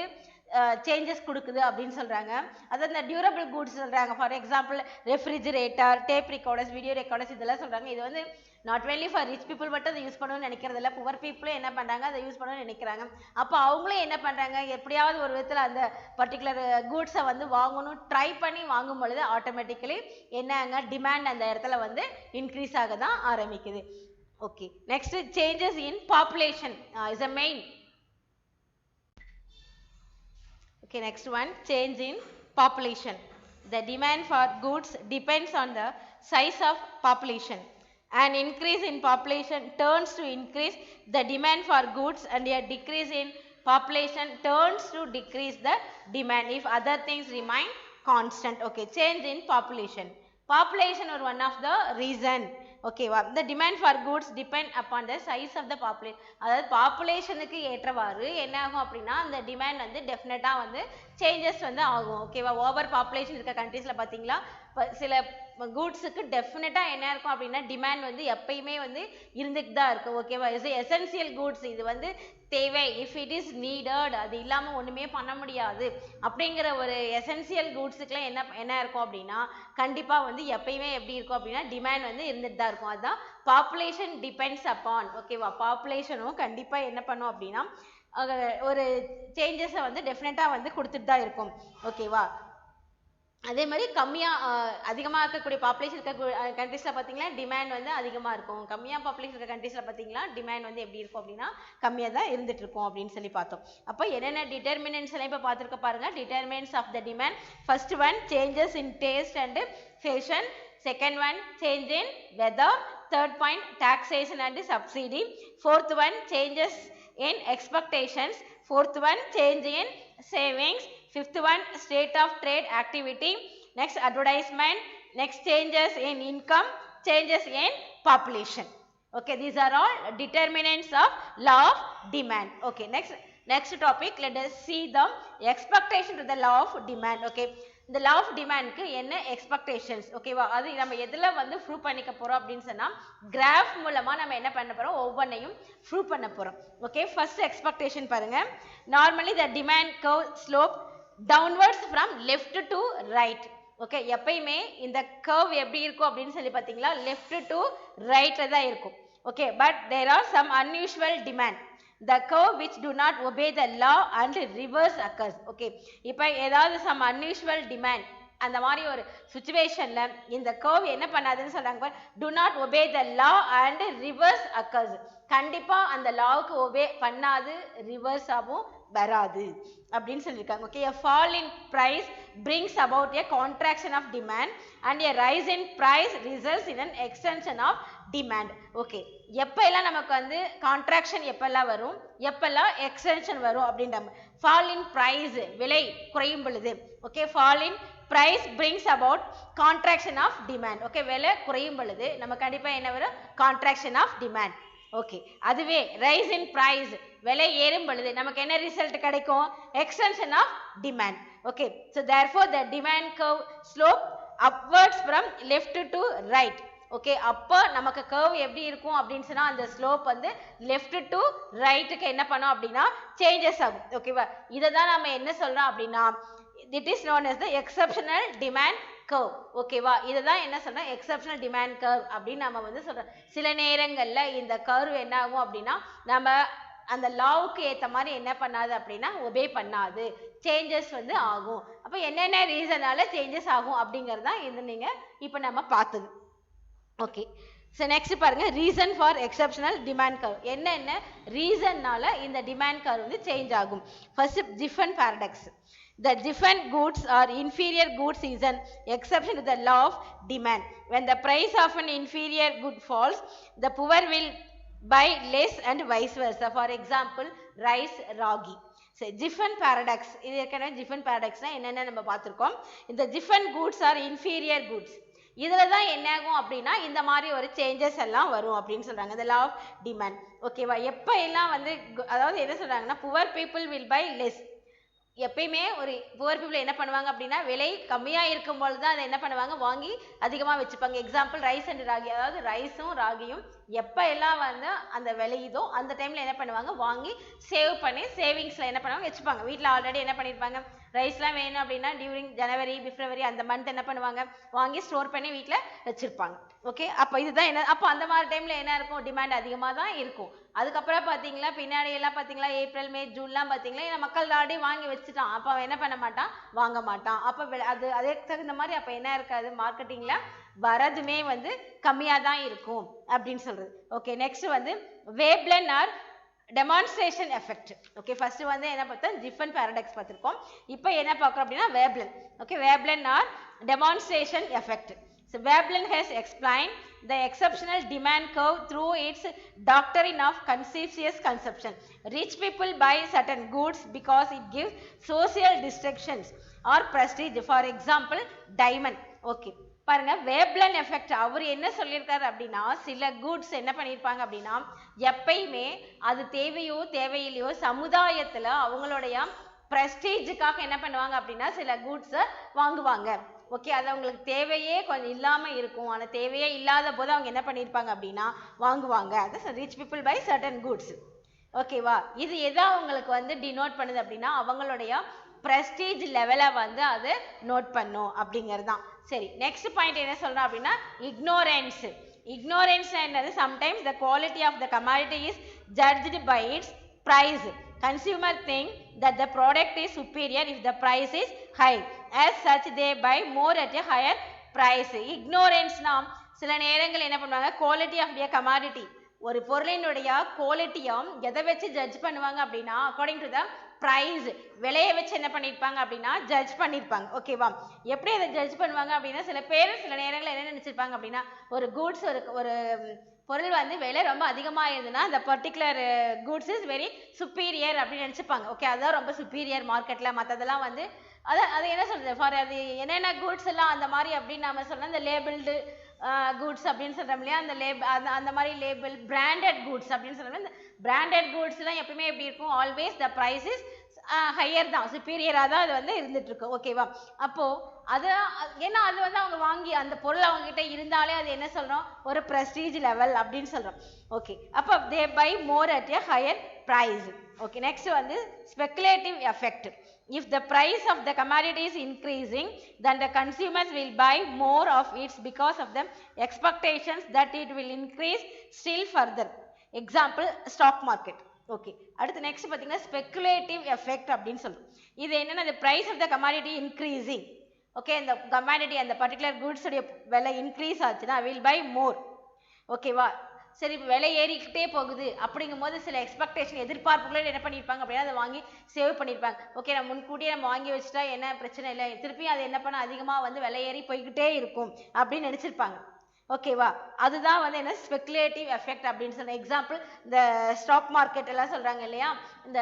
சேஞ்சஸ் கொடுக்குது அப்படின்னு சொல்கிறாங்க. அதாவது இந்த டியூரபிள் கூட்ஸ் சொல்கிறாங்க. For example refrigerator, tape recorders, video recorders இதெல்லாம் சொல்கிறாங்க. இது வந்து not only for rich people மட்டும் அதை யூஸ் பண்ணணும்னு நினைக்கிறதில்ல, புவர் பீப்புளும் என்ன பண்ணுறாங்க அதை யூஸ் பண்ணணும்னு நினைக்கிறாங்க. அப்போ அவங்களும் என்ன பண்ணுறாங்க, எப்படியாவது ஒரு விதத்தில் அந்த பர்டிகுலர் கூட்ஸை வந்து வாங்கணும் ட்ரை பண்ணி வாங்கும் பொழுது ஆட்டோமேட்டிக்கலி என்னங்க டிமாண்ட் அந்த இடத்துல வந்து இன்க்ரீஸ் ஆக தான் ஆரம்பிக்குது. Okay, next changes in population is a main. Okay, next one, change in population. The demand for goods depends on the size of population. An increase in population turns to increase the demand for goods, and a decrease in population turns to decrease the demand if other things remain constant. Okay, change in population. Population or one of the reason. Okay, the demand for goods depend upon the size of the population. அதாவது பாப்புலேஷனுக்கு ஏற்றவாறு என்ன ஆகும் அப்படின்னா அந்த டிமாண்ட் வந்து டெஃபினட்டாக வந்து சேஞ்சஸ் வந்து ஆகும். ஓகேவா, ஓவர் பாப்புலேஷன் இருக்க கண்ட்ரீஸில் பார்த்தீங்களா சில கூட்ஸுக்கு டெஃபினட்டாக என்ன இருக்கும் அப்படின்னா டிமாண்ட் வந்து எப்பயுமே வந்து இருந்துட்டு தான் இருக்கும். ஓகேவா, எசென்சியல் கூட்ஸ் இது வந்து தேவை, இஃப் இட் இஸ் நீடட், அது இல்லாமல் ஒன்றுமே பண்ண முடியாது அப்படிங்கிற ஒரு எசென்சியல் கூட்ஸுக்குலாம் என்ன இருக்கும் அப்படின்னா கண்டிப்பாக வந்து எப்பயுமே எப்படி இருக்கும் அப்படின்னா டிமாண்ட் வந்து இருந்துட்டு தான் இருக்கும். அதுதான் பாப்புலேஷன் டிபெண்ட்ஸ் அப்பான். ஓகேவா, பாப்புலேஷனும் கண்டிப்பாக என்ன பண்ணும் அப்படின்னா ஒரு சேஞ்சஸை வந்து டெஃபினட்டாக வந்து கொடுத்துட்டு தான் இருக்கும். ஓகேவா, அதே மாதிரி கம்மியாக அதிகமாக இருக்கக்கூடிய பாப்புலேஷன் இருக்க கண்ட்ரீஸில் பார்த்தீங்கன்னா டிமாண்ட் வந்து அதிகமாக இருக்கும். கம்மியாக பாப்புலேஷன் இருக்க கண்ட்ரீஸில் பார்த்தீங்கன்னா டிமாண்ட் வந்து எப்படி இருக்கும் அப்படின்னா கம்மியாக தான் இருந்துட்டு இருக்கும் அப்படின்னு சொல்லி பார்த்தோம். அப்போ என்னென்ன டிட்டர்மினன்ட்ஸ் எல்லாம் இப்போ பார்த்துருக்க பாருங்கள். Determinants of the demand, first one changes in taste and fashion, second one change in weather, third point taxation and subsidy, fourth one changes in expectations, fourth one change in savings, fifth one state of trade activity, next advertisement, next changes in income, changes in population. Okay, these are all determinants of law of demand. Okay, next topic, let us see the expectation to the law of demand. Okay, இந்த law of demand க்கு என்ன expectations. ஓகேவா, அது நம்ம எதில் வந்து ப்ரூவ் பண்ணிக்க போகிறோம் அப்படின்னு சொன்னால் கிராஃப் மூலமாக நம்ம என்ன பண்ண போகிறோம் ஒவ்வொன்றையும் ப்ரூவ் பண்ண போகிறோம். ஓகே, ஃபர்ஸ்ட் எக்ஸ்பெக்டேஷன் பாருங்கள். Normally the demand curve slope downwards from left to right. Okay, எப்பயுமே இந்த கர்வ் எப்படி இருக்கும் அப்படின்னு சொல்லி பார்த்தீங்களா லெஃப்ட் டு ரைட்டில் தான் இருக்கும். Okay, but there are some unusual demand. The curve which do not obey the law and reverse occurs. Okay, இப்போ ஏதாவது some unusual demand அந்த மாதிரி ஒரு சுச்சுவேஷன்ல இந்த கர்வ் என்ன பண்ணாதுன்னு சொல்றாங்க, do not obey the law and reverse occurs. கண்டிப்பா அந்த லாவுக்கு ஒபே பண்ணாது, ரிவர்ஸ் ஆகும் வராது அப்படின்னு சொல்லியிருக்காங்க. Okay, a fall in price brings about a contraction of demand and a rise in price results in an extension of demand. Okay, எப்பெல்லாம் நமக்கு வந்து கான்ட்ராக்ஷன் எப்பெல்லாம் வரும், எப்பெல்லாம் எக்ஸ்டென்ஷன் வரும் அப்படின்ற fall in price விலை குறையும் பொழுது. Okay, fall in price brings about contraction of demand. Okay, விலை குறையும் பொழுது நம்ம கண்டிப்பா என்ன வரும், contraction of demand. ஓகே, அதுவே ரைஸ் இன் பிரைஸ் விலை ஏறும் பொழுது நமக்கு என்ன ரிசல்ட் கிடைக்கும், extension of demand. Okay, so therefore the demand curve slopes upwards from left to right. Okay, அப்போ நமக்கு கர்வ் எப்படி இருக்கும் அப்படின்னு சொன்னா அந்த ஸ்லோப் வந்து லெஃப்ட் டு ரைட்டுக்கு என்ன பண்ணோம் அப்படின்னா சேஞ்சஸ் ஆகும். ஓகேவா, இதை தான் நம்ம என்ன சொல்றோம் அப்படின்னா it is known as the exceptional demand curve. ஓகேவா, இதுதான் என்ன சொல்றோம் exceptional demand curve அப்படின்னு நம்ம வந்து சொல்றோம். சில நேரங்கள்ல இந்த கர்வ் என்ன ஆகும் அப்படின்னா நம்ம அந்த லாவுக்கு ஏற்ற மாதிரி என்ன பண்ணாது அப்படின்னா ஒபே பண்ணாது, சேஞ்சஸ் வந்து ஆகும். அப்போ என்னென்ன ரீசனால சேஞ்சஸ் ஆகும் அப்படிங்கிறது தான் இது நீங்க இப்போ நம்ம பார்த்தது. ஓகே, ஸோ நெக்ஸ்ட் பாருங்க, reason for exceptional demand curve. என்னென்ன ரீசன்னால இந்த டிமாண்ட் கர்வ் வந்து சேஞ்ச் ஆகும். First Giffen paradox. The different goods or inferior goods is an exception to the law of demand. When the price of an inferior good falls, the poor will buy less and vice versa. For example, rice, ragi. So, different paradox. இது ஏற்கனவே different paradox என்னென்ன நம்ம பார்த்திருக்கோம். இந்த different goods are inferior goods. இதுல தான் என்ன ஆகும் அப்படின்னா இந்த மாதிரி ஒரு சேஞ்சஸ் எல்லாம் வரும் அப்படின்னு சொல்றாங்க the law of demand ஓகேவா எப்ப எல்லாம் வந்து அதாவது என்ன சொல்றாங்கன்னா poor people will buy less எப்பயுமே ஒரு புவர் பீப்புள் என்ன பண்ணுவாங்க அப்படின்னா விலை கம்மியா இருக்கும் பொழுது தான் அதை என்ன பண்ணுவாங்க வாங்கி அதிகமா வச்சுப்பாங்க எக்ஸாம்பிள் ரைஸ் அண்ட் ராகி அதாவது ரைஸும் ராகியும் எப்ப எல்லாம் வந்து அந்த விலையுதோ அந்த டைம்ல என்ன பண்ணுவாங்க வாங்கி சேவ் பண்ணி சேவிங்ஸ்ல என்ன பண்ணுவாங்க வச்சுப்பாங்க வீட்டில் ஆல்ரெடி என்ன பண்ணிருப்பாங்க ரைஸ்லாம் வேணும் அப்படின்னா டியூரிங் ஜனவரி பிப்ரவரி அந்த மந்த் என்ன பண்ணுவாங்க வாங்கி ஸ்டோர் பண்ணி வீட்டில் வச்சிருப்பாங்க ஓகே அப்போ இதுதான் என்ன அப்போ அந்த மாதிரி டைம்ல என்ன இருக்கும் டிமாண்ட் அதிகமாக தான் இருக்கும் அதுக்கப்புறம் பார்த்தீங்களா பின்னாடி எல்லாம் பார்த்தீங்களா ஏப்ரல் மே ஜூன்லாம் பார்த்தீங்களா மக்கள் ஆல்ரெடி வாங்கி வச்சுட்டான் அப்போ அவன் என்ன பண்ண மாட்டான் வாங்க மாட்டான் அப்போ அது அதே தகுந்த மாதிரி அப்போ என்ன இருக்காது மார்க்கெட்டிங்ல வரதுமே வந்து கம்மியாக தான் இருக்கும் அப்படின்னு சொல்றது ஓகே நெக்ஸ்ட் வந்து வேவ்லென் R demonstration effect okay first வந்து என்ன பார்த்தோம் Giffen paradox பார்த்திருக்கோம் இப்போ என்ன பார்க்கறோம் அப்படினா Veblen okay Veblen or demonstration effect so Veblen has explained the exceptional demand curve through its doctrine of Confucius conception rich people buy certain goods because it gives social distinctions or prestige for example diamond okay பாருங்க வேப்லன் எஃபெக்ட் அவர் என்ன சொல்லியிருக்காரு அப்படின்னா சில கூட்ஸ் என்ன பண்ணியிருப்பாங்க அப்படின்னா எப்பயுமே அது தேவையோ தேவையில்லையோ சமுதாயத்துல அவங்களுடைய பிரஸ்டீஜுக்காக என்ன பண்ணுவாங்க அப்படின்னா சில கூட்ஸை வாங்குவாங்க ஓகே அது அவங்களுக்கு தேவையே கொஞ்சம் இல்லாம இருக்கும் ஆனா தேவையே இல்லாத போது அவங்க என்ன பண்ணியிருப்பாங்க அப்படின்னா வாங்குவாங்க அது rich people buy certain goods ஓகேவா இது எதா அவங்களுக்கு வந்து டினோட் பண்ணுது அப்படின்னா அவங்களுடைய பிரஸ்டீஜ் லெவலை வந்து அது நோட் பண்ணும் அப்படிங்கிறது தான் சரி நெக்ஸ்ட் பாயிண்ட் என்ன சொல்றோம் அப்படின்னா ignorance ignorance என்னது sometimes the quality of the commodity is judged by its price consumer think that the product is superior if the price is high as such they buy more at a higher price ignorance னா சில நேரங்கள் என்ன பண்ணுவாங்க quality of a commodity ஒரு பொருளினுடைய குவாலிட்டியும் எதை வச்சு ஜட்ஜ் பண்ணுவாங்க அப்படின்னா அக்கார்டிங் டு த பிரைஸ் விலையை வச்சு என்ன பண்ணிருப்பாங்க அப்படின்னா ஜட்ஜ் பண்ணிருப்பாங்க ஓகேவா எப்படி அதை ஜட்ஜ் பண்ணுவாங்க அப்படின்னா சில பேர் சில நேரங்களில் என்ன நினைச்சிருப்பாங்க அப்படின்னா ஒரு கூட்ஸ் ஒரு பொருள் வந்து விலை ரொம்ப அதிகமா இருந்ததுன்னா அந்த particular goods is very superior அப்படின்னு நினைச்சுப்பாங்க ஓகே அதுதான் ரொம்ப சுப்பீரியர் மார்க்கெட்ல மற்றதெல்லாம் வந்து அது என்ன சொல்றது ஃபார் அது என்னென்ன கூட்ஸ் எல்லாம் அந்த மாதிரி அப்படின்னு நாம சொன்னா இந்த லேபிள்டு கூட்ஸ் அப்படின்னு சொல்றோம் இல்லையா அந்த மாதிரி லேபிள் பிராண்டட் கூட்ஸ் அப்படின்னு சொல்றோம் இந்த பிராண்டட் கூட்ஸ்லாம் எப்பவுமே எப்படி இருக்கும் always the price is higher தான் சுப்பீரியரா தான் அது வந்து இருந்துட்டு இருக்கு ஓகேவா அப்போ அது ஏன்னா அது வந்து அவங்க வாங்கி அந்த பொருள் அவங்க கிட்ட இருந்தாலே அது என்ன சொல்றோம் ஒரு பிரஸ்டீஜ் லெவல் அப்படின்னு சொல்றோம் ஓகே அப்போ they buy more at a higher price okay next வந்து speculative effect if the price of the commodity is increasing then the consumers will buy more of it because of the expectations that it will increase still further example stock market okay அடுத்து next பாத்தீங்கன்னா speculative effect அப்படினு சொல்றோம் இது என்னன்னா the price of the commodity increasing okay இந்த commodity அந்த particular goods உடைய விலை increase ஆச்சுனா will buy more ஓகேவா சரி விலை ஏறிக்கிட்டே போகுது அப்படிங்கும்போது சில எக்ஸ்பெக்டேஷன் எதிர்பார்ப்புகளே என்ன பண்ணியிருப்பாங்க அப்படின்னா அதை வாங்கி சேவ் பண்ணியிருப்பாங்க ஓகே நம்ம முன்கூட்டியே நம்ம வாங்கி வச்சுட்டா என்ன பிரச்சனை இல்லை திருப்பி அது என்ன பண்ண அதிகமாக வந்து விலை ஏறி போய்கிட்டே இருக்கும் அப்படின்னு நினச்சிருப்பாங்க ஓகேவா அதுதான் வந்து என்ன ஸ்பெகுலேட்டிவ் எஃபெக்ட் அப்படின்னு சொல்ற எக்ஸாம்பிள் இந்த ஸ்டாக் மார்க்கெட் எல்லாம் சொல்றாங்க இல்லையா இந்த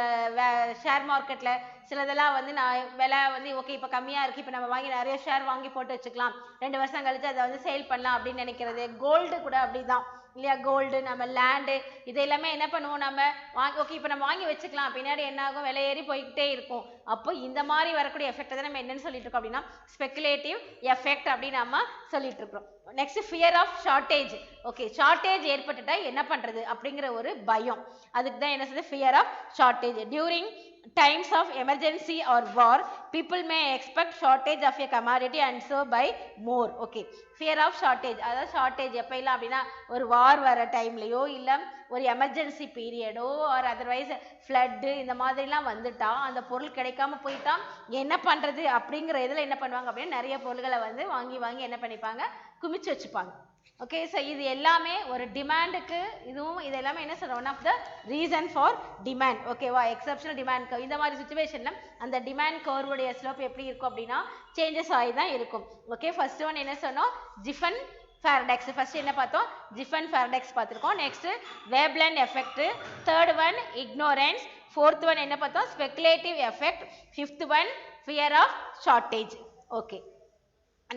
ஷேர் மார்க்கெட்ல சிலதெல்லாம் வந்து நான் விலை வந்து ஓகே இப்போ கம்மியா இருக்கு இப்போ நம்ம வாங்கி நிறைய ஷேர் வாங்கி போட்டு வச்சுக்கலாம் 2 வருஷம் கழிச்சு அதை வந்து சேல் பண்ணலாம் அப்படின்னு நினைக்கிறது கோல்டு கூட அப்படிதான் இல்லையா கோல்டு நம்ம லேண்டு இது எல்லாமே என்ன பண்ணுவோம் நம்ம வாங்கி ஓகே இப்போ நம்ம வாங்கி வச்சுக்கலாம் பின்னாடி என்ன ஆகும் விலை ஏறி போய்கிட்டே இருக்கும் அப்போ இந்த மாதிரி வரக்கூடிய எஃபெக்ட் தான் நம்ம என்னன்னு சொல்லிட்டு இருக்கோம் அப்படின்னா ஸ்பெகுலேட்டிவ் எஃபெக்ட் அப்படின்னு நம்ம சொல்லிட்டு இருக்கோம் next fear of shortage okay shortage ஏற்பட்டுட்டா என்ன பண்றது அப்படிங்கிற ஒரு பயம் அதுக்கு தான் என்ன சொல்றது fear of shortage during times of emergency or war people may expect shortage of a commodity and so buy more okay fear of shortage அதாவது ஷார்ட்டேஜ் எப்போ இல்லை அப்படின்னா ஒரு வார் வர டைம்லையோ இல்லை ஒரு எமர்ஜென்சி பீரியடோ ஆர் அதர்வைஸ் ஃப்ளட்டு இந்த மாதிரிலாம் வந்துட்டா அந்த பொருள் கிடைக்காம போயிட்டா என்ன பண்ணுறது அப்படிங்கிற இதில் என்ன பண்ணுவாங்க அப்படின்னா நிறைய பொருள்களை வந்து வாங்கி என்ன பண்ணிப்பாங்க குமிச்சு வச்சுப்பாங்க ஓகே ஸோ இது எல்லாமே ஒரு டிமாண்டுக்கு இதுவும் இது எல்லாமே என்ன சொல்றோம் one of the reason for demand ஓகேவா எக்ஸப்ஷனல் டிமாண்ட் இந்த மாதிரி சுச்சுவேஷன்ல அந்த டிமாண்ட் கர்வுடைய ஸ்லோப் எப்படி இருக்கும் அப்படின்னா சேஞ்சஸ் ஆகி தான் இருக்கும் ஓகே ஃபர்ஸ்ட் ஒன் என்ன சொன்னோம் ஜிஃபன் பாரடாக்ஸ் ஃபர்ஸ்ட் என்ன பார்த்தோம் ஜிஃபன் பாரடாக்ஸ் பார்த்துருக்கோம் next Veblen effect third one ignorance fourth one என்ன பார்த்தோம் speculative effect fifth one fear of shortage okay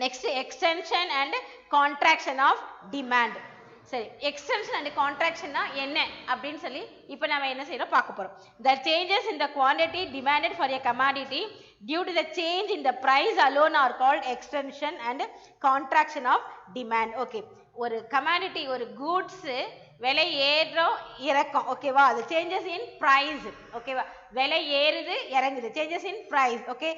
next extension and contraction of demand. சரி, extension and contraction னா என்ன அப்படினு சொல்லி இப்போ நாம என்ன செய்றோம் பார்க்க போறோம். The changes in the quantity demanded for a commodity due to the change in the price alone are called extension and contraction of demand. Okay, ஒரு commodity ஒரு goods விலை ஏறும் இறக்கம், ஓகேவா, அது changes in price, ஓகேவா, விலை ஏறுது இறங்குது, changes in price, okay,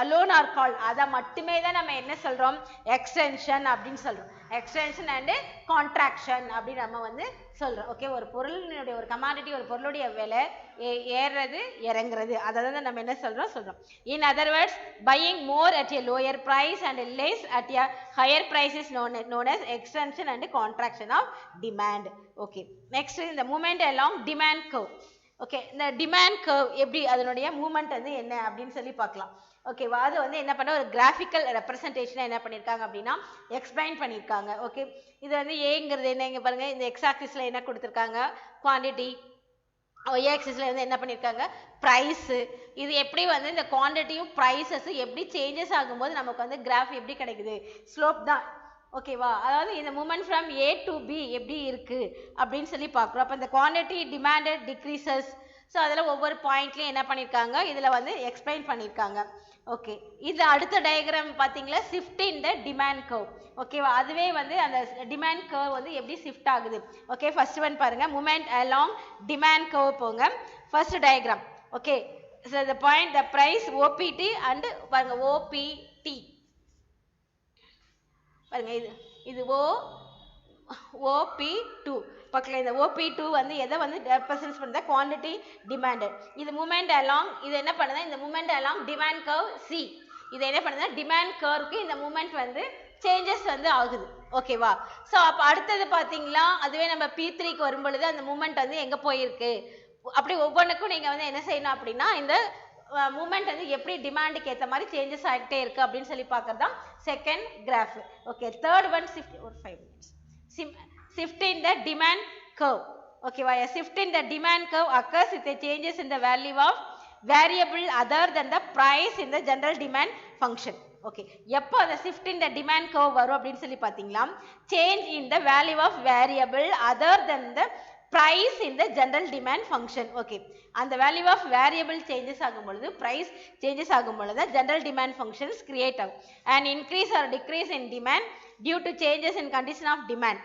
alone are called, அத மட்டுமே தான் நம்ம என்ன சொல்றோம், extension அப்படினு சொல்றோம். extension and contraction அப்படி நம்ம வந்து சொல்றோம். ஓகே, ஒரு பொருளினுடைய ஒரு commodity ஒரு பொருளுடைய விலை ஏறுறது இறங்குறது, அத தான் நம்ம என்ன சொல்றோம். In other words, buying more at a lower price and less at a higher price is known as extension and contraction of demand. Okay, next in the movement along demand curve. Okay, இந்த டிமாண்ட் கர்வ் எப்படி அதனுடைய மூவ்மெண்ட் வந்து என்ன அப்படின்னு சொல்லி பார்க்கலாம். ஓகேவா, அது வந்து என்ன பண்ண ஒரு கிராஃபிக்கல் ரெப்ரசன்டேஷனை என்ன பண்ணியிருக்காங்க அப்படின்னா எக்ஸ்பிளைன் பண்ணியிருக்காங்க. ஓகே, இது வந்து ஏங்கிறது என்ன, இங்கே பாருங்க, இந்த எக்ஸ் ஆக்சிஸில் என்ன கொடுத்துருக்காங்க, குவான்டிட்டி, ஒய் ஆக்சிஸில் வந்து என்ன பண்ணியிருக்காங்க, ப்ரைஸு. இது எப்படி வந்து இந்த குவான்டிட்டியும் ப்ரைஸஸ் எப்படி சேஞ்சஸ் ஆகும்போது நமக்கு வந்து கிராஃப் எப்படி கிடைக்குது, ஸ்லோப் தான். ஓகேவா, அதாவது இந்த movement from A to B எப்படி இருக்கு அப்படின்னு சொல்லி பார்க்குறோம். அப்போ இந்த குவான்டிட்டி டிமாண்டட் டிக்ரீசஸ், ஸோ அதில் ஒவ்வொரு பாயிண்ட்லையும் என்ன பண்ணியிருக்காங்க, இதில் வந்து எக்ஸ்பிளைன் பண்ணியிருக்காங்க. ஓகே, இது அடுத்த டயக்ராம் பார்த்தீங்களா, shift in the demand curve. ஓகேவா, அதுவே வந்து அந்த டிமாண்ட் கர்வ் வந்து எப்படி ஷிஃப்ட் ஆகுது. ஓகே, ஃபர்ஸ்ட் ஒன் பாருங்க, மூமெண்ட் அலாங் டிமாண்ட் கர்வ் போங்க, first diagram. Okay, so the point the price OPD and பாருங்க ஓபிடி பாருங்க, இது OP2 பக்கத்துல இந்த OP2 வந்து எதை வந்து ரெப்ரசன்ட் பண்ணுது, குவாண்டிட்டி டிமாண்ட். இது மூமெண்ட் அலாங், இது என்ன பண்ணுது, இந்த movement along demand curve C, இது என்ன பண்ணுது, டிமாண்ட் கர்வ்க்கு இந்த மூமெண்ட் வந்து சேஞ்சஸ் வந்து ஆகுது. ஓகேவா, ஸோ அப்போ அடுத்தது பார்த்தீங்களா, அதுவே நம்ம P3க்கு வரும் பொழுது அந்த மூமெண்ட் வந்து எங்கே போயிருக்கு, அப்படி ஒவ்வொன்றுக்கும் நீங்கள் வந்து என்ன செய்யணும் அப்படின்னா இந்த மூமெண்ட் வந்து எப்படி டிமாண்டுக்கு ஏற்ற மாதிரி சேஞ்சஸ் ஆகிட்டே இருக்கு அப்படின்னு சொல்லி பார்க்கறது தான் second graph. Okay, third one shift, ஒரு 5 minutes, shift in the demand curve. ஓகேவா, a shift in the demand curve occurs with the changes in the value of variable other than the price in the general demand function. Okay, எப்போ அந்த shift in the demand curve வரும் அப்படின்னு சொல்லி பார்த்தீங்களா, change in the value of variable other than the price in the general demand function. Okay, அந்த value of variable changes ஆகும் பொழுது price changes ஆகும் பொழுது general demand functions create ஆகும். An increase or decrease in demand due to changes in condition of demand.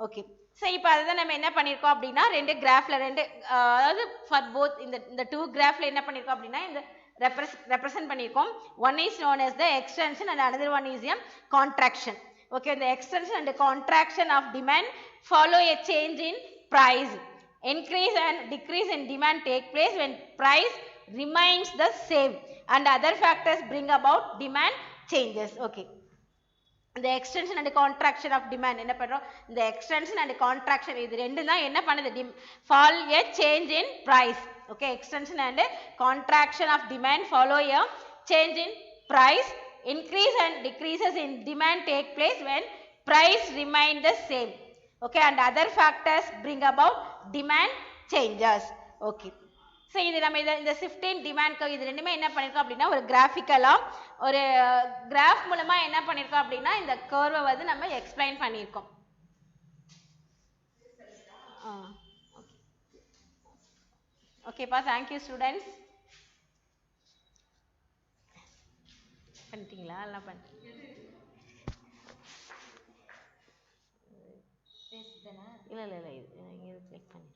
Okay, so இப்போ அதுதான் நம்ம என்ன பண்ணியிருக்கோம் அப்படின்னா ரெண்டு கிராஃபில் அதாவது ஃபார் போத் இந்த டூ கிராஃபில் என்ன பண்ணியிருக்கோம் அப்படின்னா இந்த ரெப்ரசன்ட் பண்ணியிருக்கோம். One is known as the extension and another one is a contraction. Okay, the extension and the contraction of demand follow a change in price. Increase and decrease in demand take place when price remains the same and other factors bring about demand changes. Okay, the extension and contraction of demand என்ன பண்றோம், இந்த extension and contraction இது ரெண்டும் தான் என்ன பண்ணுது, follow a change in price. Okay, extension and contraction of demand follow a change in price. Increase and decreases in demand take place when price remain the same. Okay, and other factors bring about demand changes. Okay, so இது நம்ம இந்த ஷிஃப்டின் டிமாண்ட் கர்வ் இது ரெண்டுமே என்ன பண்ணியிருக்கோம் அப்படின்னா ஒரு கிராஃபிக்கலாக ஒரு கிராஃப் மூலமாக என்ன பண்ணியிருக்கோம் அப்படின்னா இந்த கர்வை வந்து நம்ம எக்ஸ்பிளைன் பண்ணியிருக்கோம். ஓகேப்பா, தேங்க்யூ ஸ்டூடெண்ட்ஸ். பண்ணிட்டீங்களா, எல்லாம் பண்ணிட்டீங்க? இல்லை இது கிளிக் பண்ணி